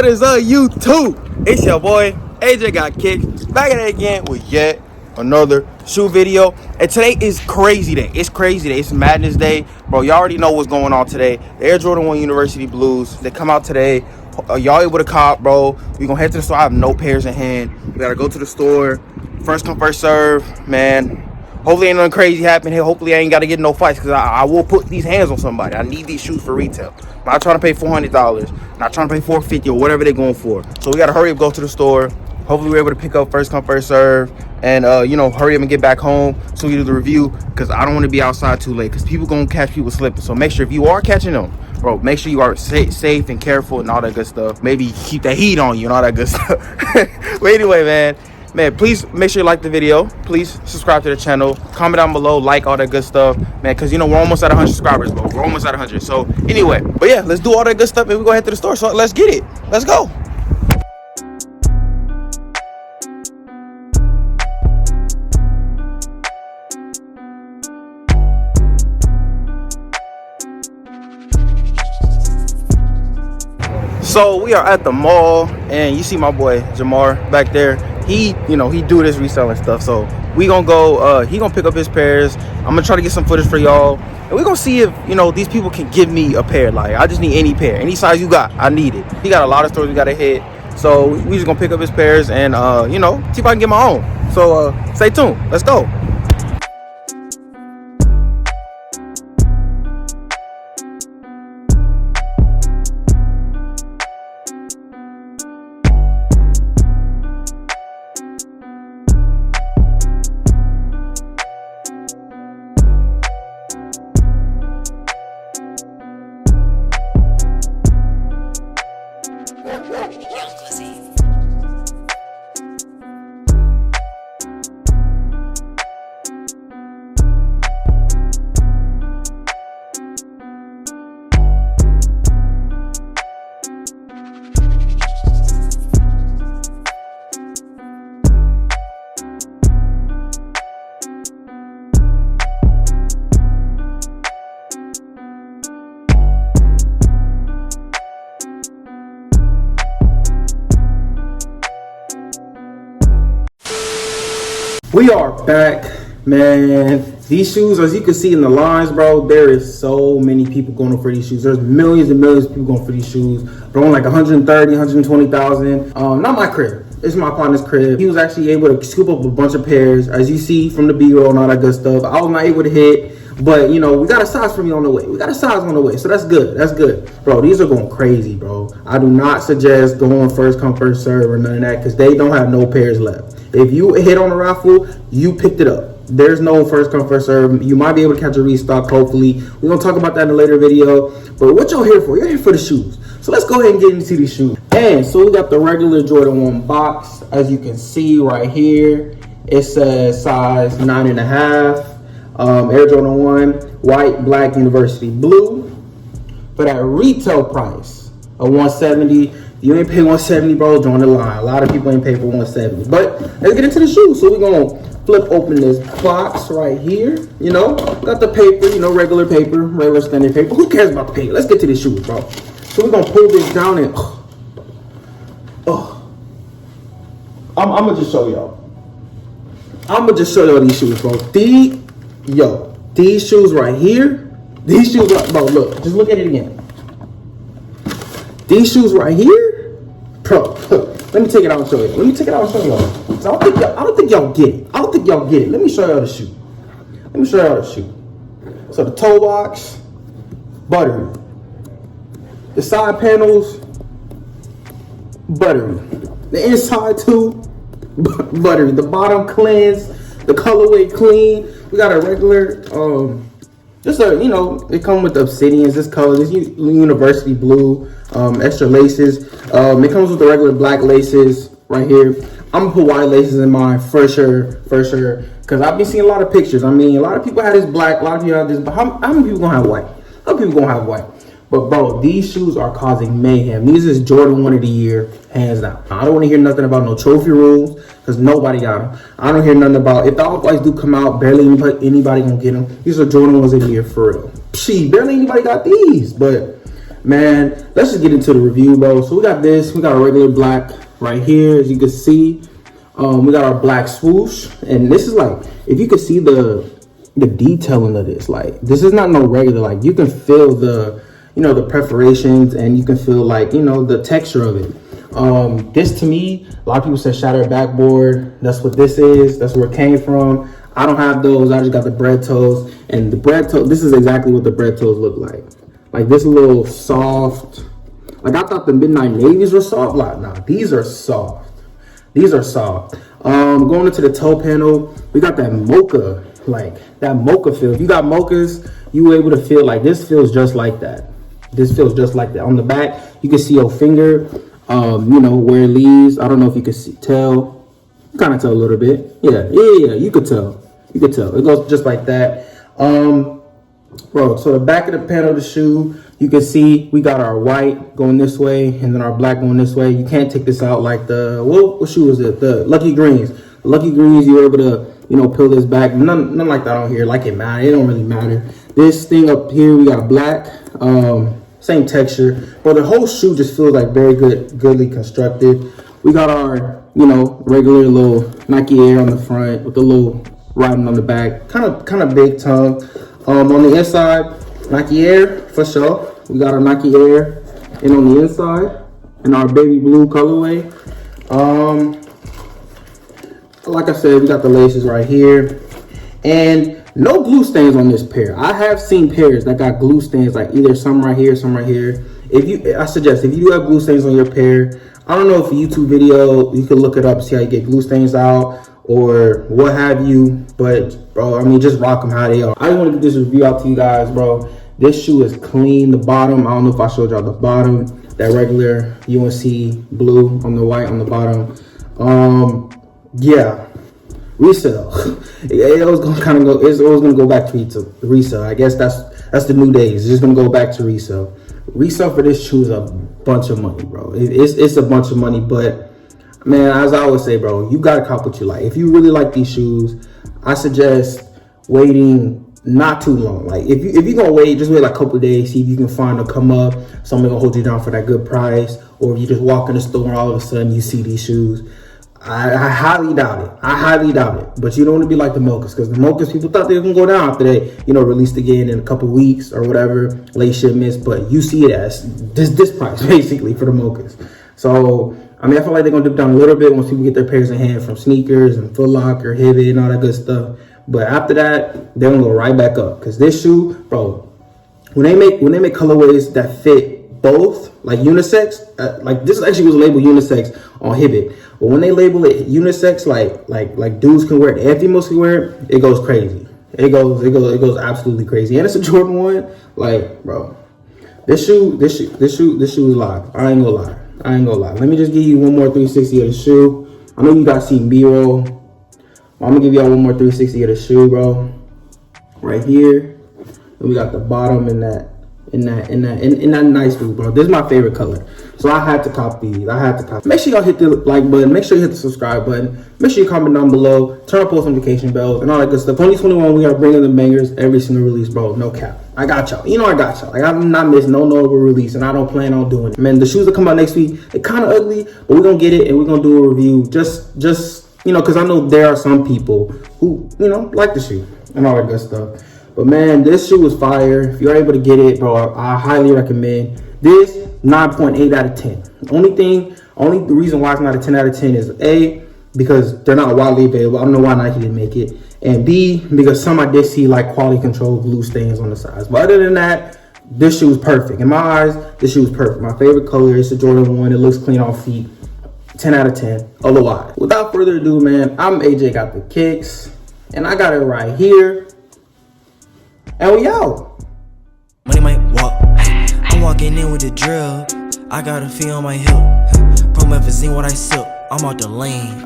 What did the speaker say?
What is up, YouTube? It's your boy AJ Got Kicked, back at it again with yet another shoe video. And today is crazy day. It's crazy day. It's Madness Day, bro. Y'all already know what's going on today. The Air Jordan 1 University Blues, they come out today. Y'all able to cop, bro. We gonna head to the store. I have no pairs in hand. We gotta go to the store. First come, first serve, man. Hopefully ain't nothing crazy happen here. Hopefully I ain't got to get in no fights, because I will put these hands on somebody. I need these shoes for retail. I'm not trying to pay $400. Not trying to pay $450 or whatever they're going for. So we got to hurry up, go to the store. Hopefully we're able to pick up first come, first serve. And, hurry up and get back home so we do the review, because I don't want to be outside too late, because people going to catch people slipping. So make sure if you are catching them, bro, make sure you are safe and careful and all that good stuff. Maybe keep the heat on you and all that good stuff. But anyway, man, please make sure you like the video. Please subscribe to the channel. Comment down below, like all that good stuff, man, because, we're almost at 100 subscribers, bro. We're almost at 100. So, anyway, but yeah, let's do all that good stuff, and we go head to the store. So, let's get it. Let's go. So, we are at the mall, and you see my boy, Jamar, back there. He do this reselling stuff. So we gonna go, he gonna pick up his pairs. I'm gonna try to get some footage for y'all. And we gonna see if, these people can give me a pair. Like, I just need any pair. Any size you got, I need it. He got a lot of stores we gotta hit. So we just gonna pick up his pairs and, see if I can get my own. So stay tuned. Let's go. We are back, man. These shoes, as you can see in the lines, bro, there is so many people going for these shoes. There's millions and millions of people going for these shoes. They're on like 130, 120,000. Not my crib. It's my partner's crib. He was actually able to scoop up a bunch of pairs, as you see from the B-roll and all that good stuff. I was not able to hit, but, we got a size for me on the way. We got a size on the way, so that's good. That's good. Bro, these are going crazy, bro. I do not suggest going first come, first serve or none of that, because they don't have no pairs left. If you hit on a raffle, you picked it up. There's no first come, first serve. You might be able to catch a restock, hopefully. We're going to talk about that in a later video. But what y'all here for? You're here for the shoes. So let's go ahead and get into these shoes. And so we got the regular Jordan 1 box. As you can see right here, it says size 9.5. Air Jordan 1, white, black, university blue. For that retail price of $170. You ain't pay $170, bro, join the line. A lot of people ain't pay for $170. But let's get into the shoes. So we're going to flip open this box right here. Got the paper, regular paper, regular standard paper. Who cares about the paper? Let's get to the shoes, bro. So we're going to pull this down and, I'm going to just show y'all. I'm going to just show y'all these shoes, bro. These shoes right here. These shoes, bro, look. Just look at it again. These shoes right here, bro. Let me take it out and show you. Y'all. So I don't think y'all get it. Let me show y'all the shoe. So the toe box, buttery. The side panels, buttery. The inside too, buttery. The bottom cleansed. The colorway clean. We got a regular, it comes with the obsidians, this color, this university blue, extra laces. It comes with the regular black laces right here. I'm gonna put white laces in mine for sure, because I've been seeing a lot of pictures. I mean, a lot of people have this black, a lot of people have this, but how many people gonna have white? How many people gonna have white? But bro, these shoes are causing mayhem. These is Jordan 1 of the year, hands down. I don't want to hear nothing about no trophy rules, because nobody got them. I don't hear nothing about, if the All-Whites do come out, barely anybody gonna get them. These are Jordan 1s of the year for real. Barely anybody got these. But man, let's just get into the review, bro. So we got this. We got a regular black right here, as you can see. We got our black swoosh, and this is like, if you can see the detailing of this, like, this is not no regular. Like, you can feel the, you know, the perforations, and you can feel, like, you know, the texture of it. This, to me, a lot of people say shattered backboard. That's what this is. That's where it came from. I don't have those. I just got the bread toes, and the bread toe, this is exactly what the bread toes look like. Like, this little soft. Like, I thought the midnight navies were soft. Like, nah, these are soft. These are soft. Going into the toe panel, we got that mocha, like that mocha feel. If you got mochas, you were able to feel like this feels just like that. This feels just like that. On the back, you can see your finger, you know, where it leaves. I don't know if you can tell. You kind of tell a little bit. Yeah, you could tell. You could tell. It goes just like that. Bro, so the back of the panel of the shoe, you can see we got our white going this way and then our black going this way. You can't take this out like the, what shoe is it? The Lucky Greens. The Lucky Greens, you're able to, you know, peel this back. None like that on here. Like it matter. It don't really matter. This thing up here, we got black, same texture. But the whole shoe just feels like very goodly constructed. We got our, you know, regular little Nike Air on the front with the little writing on the back. Kind of big tongue. On the inside, Nike Air for sure. We got our Nike Air, and on the inside, in our baby blue colorway. Like I said, we got the laces right here, and no glue stains on this pair. I have seen pairs that got glue stains, like either some right here, some right here. I suggest if you do have glue stains on your pair, I don't know if a YouTube video, you can look it up, see how you get glue stains out or what have you, but bro, I mean, just rock them how they are. I just want to get this review out to you guys, bro. This shoe is clean. The bottom, I don't know if I showed y'all the bottom, that regular UNC blue on the white on the bottom. Yeah, resale. It was gonna kind of go. It's always gonna go back to resale. I guess that's the new days. It's just gonna go back to resale. Resale for this shoe is a bunch of money, bro. It's a bunch of money, but man, as I always say, bro, you gotta cop what you like. If you really like these shoes, I suggest waiting not too long. Like if you're gonna wait, just wait like a couple of days, see if you can find them, come up, somebody gonna hold you down for that good price, or if you just walk in the store and all of a sudden you see these shoes. I highly doubt it. I highly doubt it. But you don't want to be like the mochas, because the mochas, people thought they were gonna go down after they, you know, released again in a couple weeks or whatever, late shipments. But you see it as this price basically for the mochas. So I mean, I feel like they're gonna dip down a little bit once people get their pairs in hand from sneakers and Foot Locker, Hibbett, and all that good stuff. But after that, they're gonna go right back up. Because this shoe, bro, when they make colorways that fit both, like unisex, like this actually was labeled unisex on Hibbett. But when they label it unisex, like dudes can wear it and females can wear it, it goes crazy. It goes absolutely crazy. And it's a Jordan 1. Like, bro, this shoe is live. I ain't gonna lie. Let me just give you one more 360 of the shoe. I know you guys seen B-roll. I'm gonna give y'all one more 360 of the shoe, bro. Right here. And we got the bottom in that nice blue, bro. This is my favorite color. So I had to cop these. Make sure y'all hit the like button. Make sure you hit the subscribe button. Make sure you comment down below. Turn on post notification bells and all that good stuff. 2021, we are bringing the bangers every single release, bro. No cap. I got y'all. You know I got y'all. Like, I'm not missing no notable release, and I don't plan on doing it. Man, the shoes that come out next week, they're kind of ugly, but we're gonna get it and we're gonna do a review. Just you know, because I know there are some people who, you know, like the shoe and all that good stuff. But man, this shoe is fire. If you're able to get it, bro, I highly recommend this. 9.8 out of 10. Only the reason why it's not a 10 out of 10 is A, because they're not widely available. I don't know why Nike didn't make it. And B, because some I did see like quality control glue stains on the sides. But other than that, this shoe is perfect. In my eyes, this shoe is perfect. My favorite color is the Jordan 1. It looks clean off feet. 10 out of 10. Otherwise, without further ado, man, I'm AJ Got the Kicks, and I got it right here. And we out. Money might walk. I'm walking in with the drill. I got a fee on my hip. Promethazine what I sip. I'm out the lane.